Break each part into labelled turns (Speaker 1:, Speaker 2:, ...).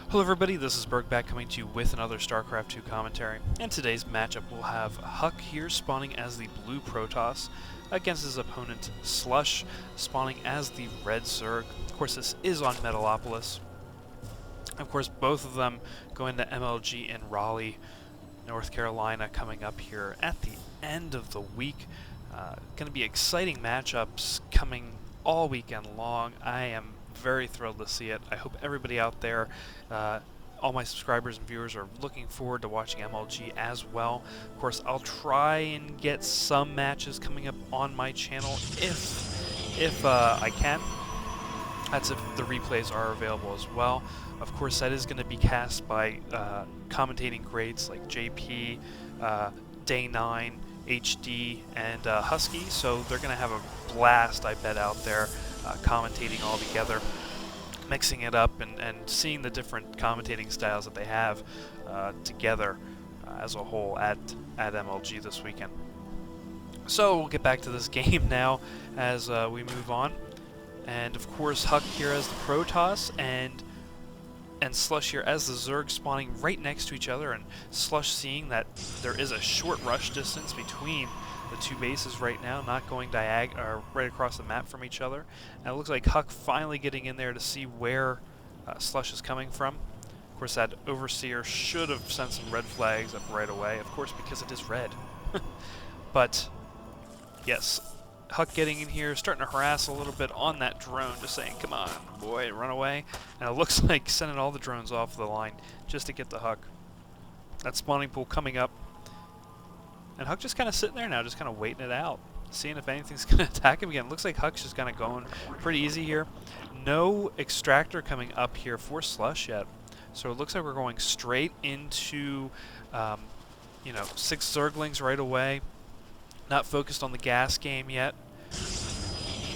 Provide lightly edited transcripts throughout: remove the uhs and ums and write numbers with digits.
Speaker 1: Hello everybody, this is Burgback coming to you with another Starcraft 2 commentary. In today's matchup we'll have HuK here spawning as the blue Protoss against his opponent SLush spawning as the red Zerg. Of course this is on Metalopolis. Of course both of them going to MLG in Raleigh, North Carolina coming up here at the end of the week. Going to be exciting matchups coming all weekend long. I am very thrilled to see it. I hope everybody out there, all my subscribers and viewers, are looking forward to watching MLG as well. Of course, I'll try and get some matches coming up on my channel if I can. That's if the replays are available as well. Of course, that is going to be cast by commentating greats like JP, Day 9, HD, and Husky, so they're going to have a blast, I bet, out there commentating all together, mixing it up, and seeing the different commentating styles that they have together as a whole at MLG this weekend. So we'll get back to this game now as we move on. And of course, HuK here as the Protoss, and SLush here as the Zerg, spawning right next to each other, and SLush seeing that there is a short rush distance between the two bases right now, not going right across the map from each other. And it looks like HuK finally getting in there to see where SLush is coming from. Of course, that Overseer should have sent some red flags up right away, of course, because it is red. But yes, HuK getting in here, starting to harass a little bit on that drone, just saying, come on, boy, run away. And it looks like sending all the drones off the line just to get the HuK. That spawning pool coming up. And HuK just kind of sitting there now, just kind of waiting it out, seeing if anything's going to attack him again. Looks like HuK's just kind of going pretty easy here. No extractor coming up here for SLush yet. So it looks like we're going straight into, 6 zerglings right away. Not focused on the gas game yet.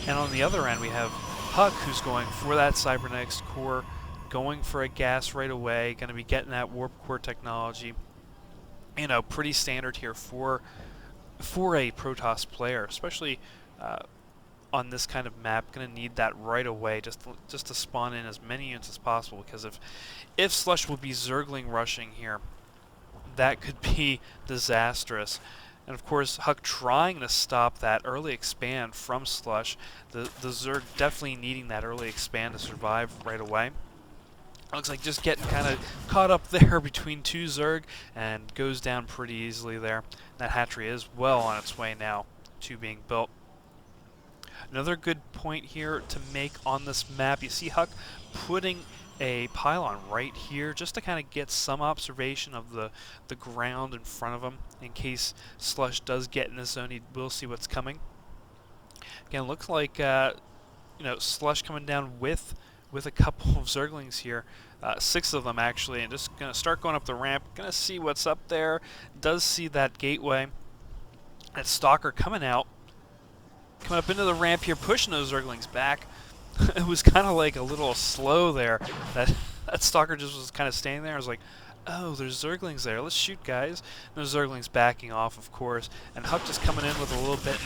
Speaker 1: And on the other end, we have HuK, who's going for that cybernetics core, going for a gas right away, going to be getting that warp core technology. You know, pretty standard here for a Protoss player, especially on this kind of map. Going to need that right away, just to spawn in as many units as possible. Because if SLush will be zergling rushing here, that could be disastrous. And of course, HuK trying to stop that early expand from SLush. The Zerg definitely needing that early expand to survive right away. Looks like just getting kind of caught up there between two Zerg, and goes down pretty easily there. That hatchery is well on its way now to being built. Another good point here to make on this map, you see HuK putting a pylon right here just to kind of get some observation of the ground in front of him in case SLush does get in this zone. He will see what's coming. Again, looks like SLush coming down with a couple of zerglings here, 6 of them actually, and just gonna start going up the ramp. Gonna see what's up there. Does see that gateway. That stalker coming out, coming up into the ramp here, pushing those zerglings back. It was kind of like a little slow there. That stalker just was kind of standing there. I was like, oh, there's zerglings there. Let's shoot, guys. And those zerglings backing off, of course. And HuK just coming in with a little bit,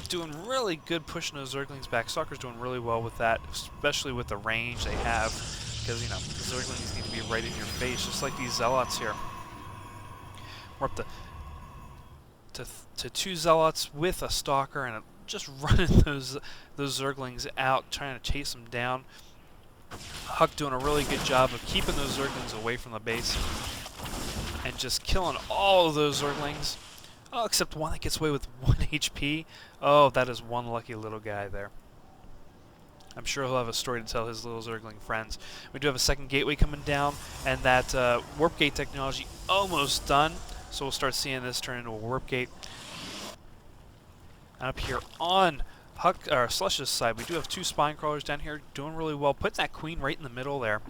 Speaker 1: doing really good pushing those zerglings back. Stalker's doing really well with that, especially with the range they have. Because, you know, the zerglings need to be right in your face, just like these zealots here. We're up to 2 zealots with a stalker, and just running those zerglings out, trying to chase them down. HuK doing a really good job of keeping those zerglings away from the base and just killing all of those zerglings. Oh, except one that gets away with 1 HP. Oh, that is one lucky little guy there. I'm sure he'll have a story to tell his little zergling friends. We do have a second gateway coming down, and that warp gate technology almost done. So we'll start seeing this turn into a warp gate. And up here on SLush's side, we do have 2 spine crawlers down here doing really well. Putting that queen right in the middle there.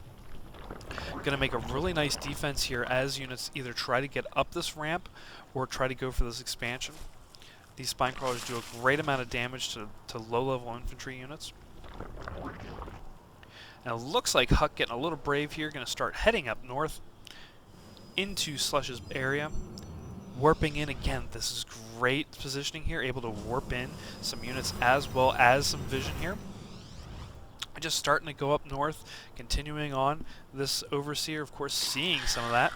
Speaker 1: Going to make a really nice defense here as units either try to get up this ramp or try to go for this expansion. These spine crawlers do a great amount of damage to low-level infantry units. And it looks like HuK getting a little brave here. Going to start heading up north into SLush's area. Warping in again. This is great positioning here, able to warp in some units as well as some vision here. Just starting to go up north, continuing on. This Overseer, of course, seeing some of that.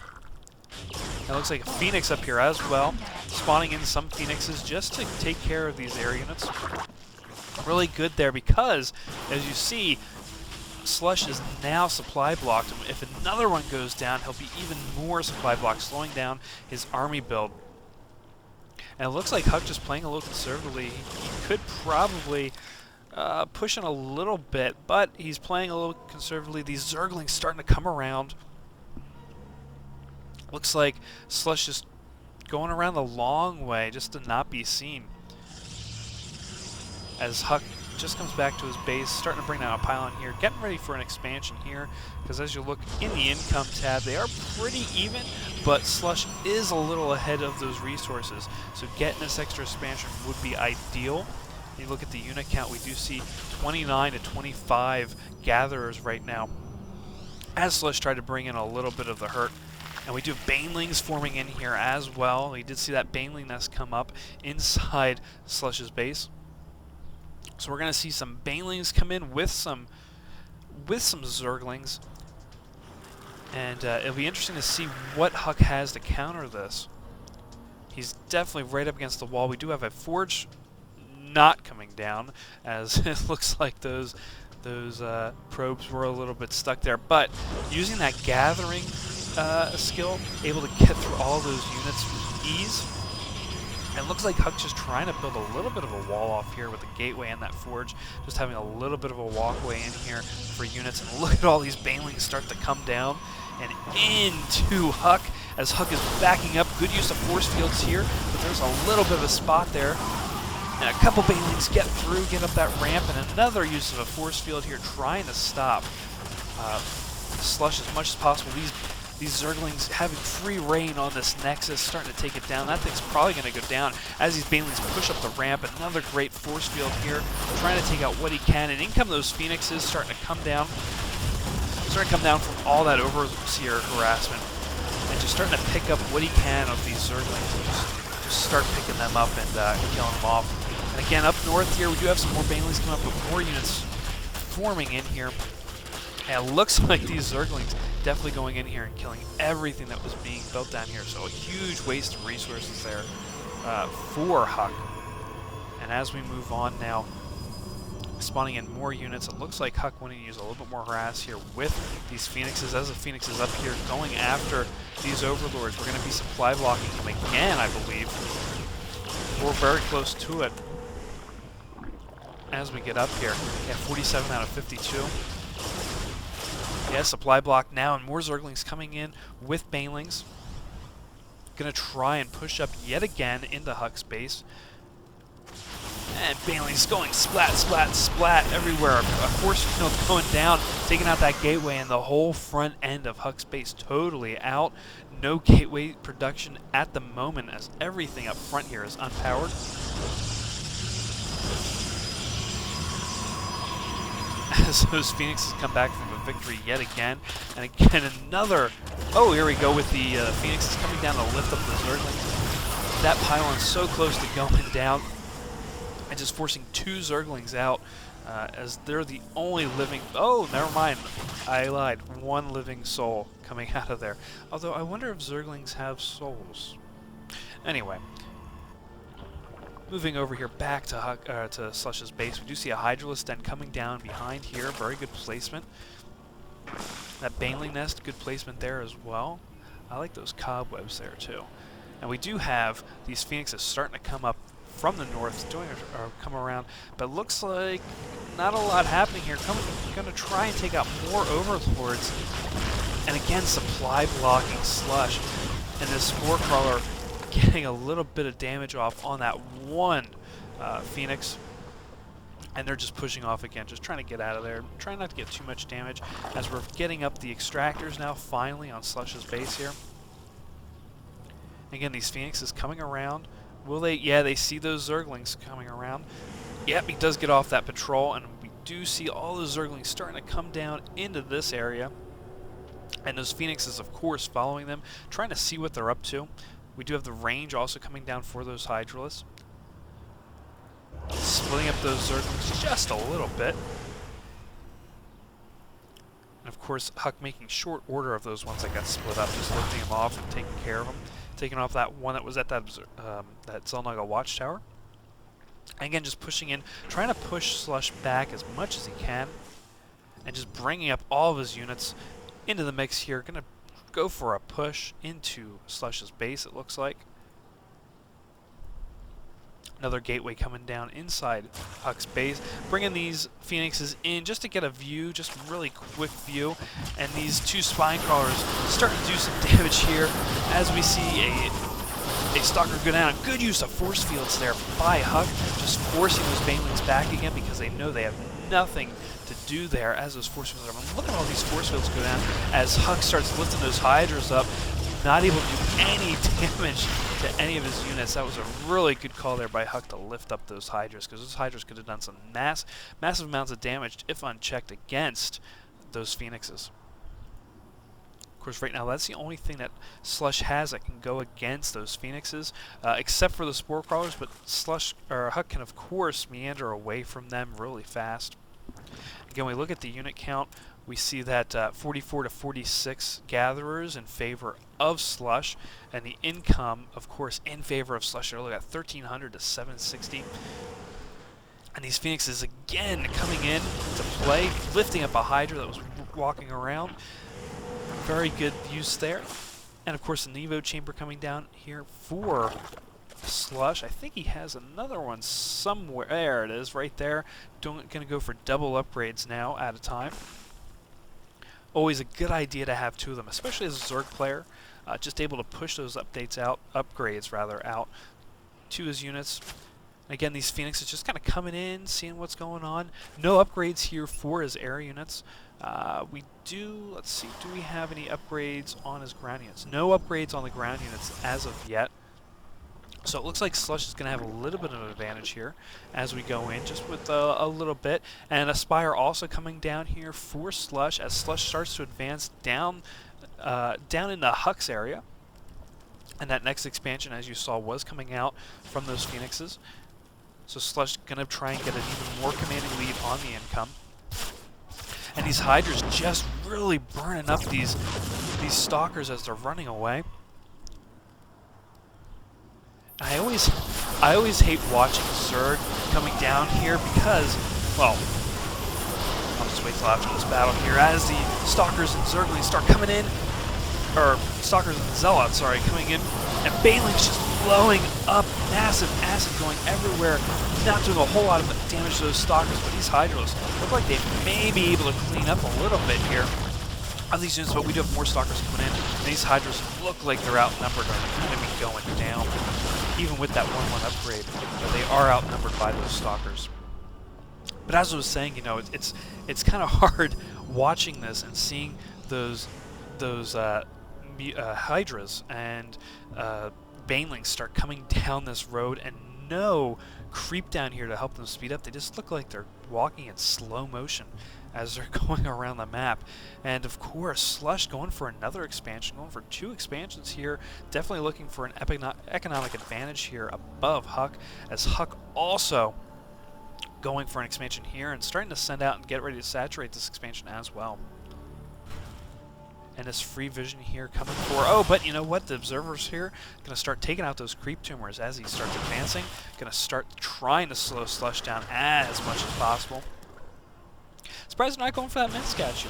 Speaker 1: It looks like a Phoenix up here as well, spawning in some Phoenixes just to take care of these air units. Really good there because, as you see, SLush is now supply blocked. And if another one goes down, he'll be even more supply blocked, slowing down his army build. And it looks like HuK just playing a little conservatively. He could probably push in a little bit, but he's playing a little conservatively. These zerglings starting to come around. Looks like SLush is going around the long way just to not be seen. As HuK just comes back to his base, starting to bring down a pylon here, getting ready for an expansion here, because as you look in the income tab, they are pretty even, but SLush is a little ahead of those resources, so getting this extra expansion would be ideal. You look at the unit count, we do see 29 to 25 gatherers right now, as SLush tried to bring in a little bit of the hurt. And we do have Banelings forming in here as well. We did see that Baneling nest come up inside SLush's base. So we're going to see some Banelings come in with some Zerglings. And it'll be interesting to see what HuK has to counter this. He's definitely right up against the wall. We do have a Forge not coming down, as it looks like those probes were a little bit stuck there. But using that gathering skill, able to get through all those units with ease. And it looks like HuK just trying to build a little bit of a wall off here with the gateway and that forge, just having a little bit of a walkway in here for units. And look at all these Banelings start to come down and into HuK, as HuK is backing up. Good use of force fields here, but there's a little bit of a spot there. And a couple Banelings get through, get up that ramp, and another use of a force field here trying to stop SLush as much as possible. These Zerglings having free reign on this Nexus, starting to take it down. That thing's probably going to go down as these Banelings push up the ramp. Another great force field here, trying to take out what he can. And in come those Phoenixes, starting to come down. Starting to come down from all that Overseer harassment. And just starting to pick up what he can of these Zerglings. And just start picking them up and killing them off. And again, up north here, we do have some more Banelings coming up, but more units forming in here. And it looks like these Zerglings definitely going in here and killing everything that was being built down here. So a huge waste of resources there for HuK. And as we move on now, spawning in more units, it looks like HuK wanting to use a little bit more harass here with these Phoenixes. As the Phoenix is up here going after these Overlords, we're going to be supply blocking them again, I believe. We're very close to it as we get up here. Yeah, 47 out of 52. Yeah, supply block now, and more Zerglings coming in with Banelings. Gonna try and push up yet again into HuK's base. And Banelings going splat, splat, splat everywhere. A force field going down, taking out that gateway, and the whole front end of HuK's base totally out. No gateway production at the moment, as everything up front here is unpowered. As those Phoenixes come back from a victory yet again. And again, another... Oh, here we go with the Phoenixes coming down to lift up the Zerglings. That pylon's so close to going down. And just forcing two Zerglings out, as they're the only living... Oh, never mind. I lied. One living soul coming out of there. Although, I wonder if Zerglings have souls. Anyway. Moving over here back to to SLush's base, we do see a Hydralisk Den coming down behind here. Very good placement. That Baneling nest, good placement there as well. I like those cobwebs there too. And we do have these Phoenixes starting to come up from the north, or come around, but looks like not a lot happening here. Going to try and take out more Overlords. And again, supply blocking SLush. And this Spore Crawler getting a little bit of damage off on that one Phoenix, and they're just pushing off again, just trying to get out of there, trying not to get too much damage, as we're getting up the extractors now finally on SLush's base here. Again, these Phoenixes coming around. Will they? Yeah, they see those Zerglings coming around. Yep, he does get off that patrol, and we do see all those Zerglings starting to come down into this area, and those Phoenixes, of course, following them, trying to see what they're up to. We do have the range also coming down for those Hydralisks. Splitting up those Zerglings just a little bit. of course, HuK making short order of those ones that got split up, just lifting them off and taking care of them. Taking off that one that was at that Xel'Naga watchtower. And again, just pushing in, trying to push SLush back as much as he can. And just bringing up all of his units into the mix here. Going to go for a push into SLush's base, it looks like. Another gateway coming down inside HuK's base. Bringing these Phoenixes in just to get a view, just really quick view. And these two spine crawlers start to do some damage here as we see a Stalker go down. Good use of force fields there by HuK, just forcing those Banelings back again because they know they have nothing to do there as those force fields are. I mean, look at all these force fields go down as HuK starts lifting those Hydras up, not able to do any damage to any of his units. That was a really good call there by HuK to lift up those Hydras, because those Hydras could have done some massive amounts of damage if unchecked against those Phoenixes. Of course, right now that's the only thing that SLush has that can go against those Phoenixes, except for the Spore Crawlers. But HuK can of course meander away from them really fast. Again, we look at the unit count. We see that 44 to 46 gatherers in favor of SLush, and the income, of course, in favor of SLush. They're looking at 1,300 to 760. And these Phoenixes again coming in to play, lifting up a Hydra that was walking around. Very good use there. And of course the Nevo chamber coming down here for SLush. I think he has another one somewhere. There it is, right there. Going to go for double upgrades now at a time. Always a good idea to have two of them, especially as a Zerg player. Just able to push those upgrades out to his units. Again, these Phoenixes just kind of coming in, seeing what's going on. No upgrades here for his air units. Let's see, do we have any upgrades on his ground units? No upgrades on the ground units as of yet. So it looks like SLush is going to have a little bit of an advantage here as we go in, just with a little bit. And Aspire also coming down here for SLush as SLush starts to advance down in the HuK's area. And that next expansion, as you saw, was coming out from those Phoenixes. So SLush going to try and get an even more commanding lead on the income. And these Hydras just really burning up these Stalkers as they're running away. I always hate watching Zerg coming down here because, well, I'll just wait till after this battle here as the Stalkers and Zerglings start coming in, or Stalkers and Zealots, sorry, coming in, and Baneling's just blowing up, massive acid going everywhere, not doing a whole lot of damage to those Stalkers, but these Hydras look like they may be able to clean up a little bit here of these units, but we do have more Stalkers coming in, and these Hydras look like they're outnumbered, or they're going to be going down. Even with that 1/1 upgrade, they are outnumbered by those Stalkers. But as I was saying, you know, it's kind of hard watching this and seeing those Hydras and Banelings start coming down this road, and no creep down here to help them speed up. They just look like they're walking in slow motion as they're going around the map. And of course, SLush going for another expansion, going for 2 expansions here, definitely looking for an economic advantage here above HuK, as HuK also going for an expansion here and starting to send out and get ready to saturate this expansion as well. And this free vision here coming for, oh, but you know what, the observers here going to start taking out those creep tumors as he starts advancing, going to start trying to slow SLush down as much as possible. Surprised they're not going for that Mint statue.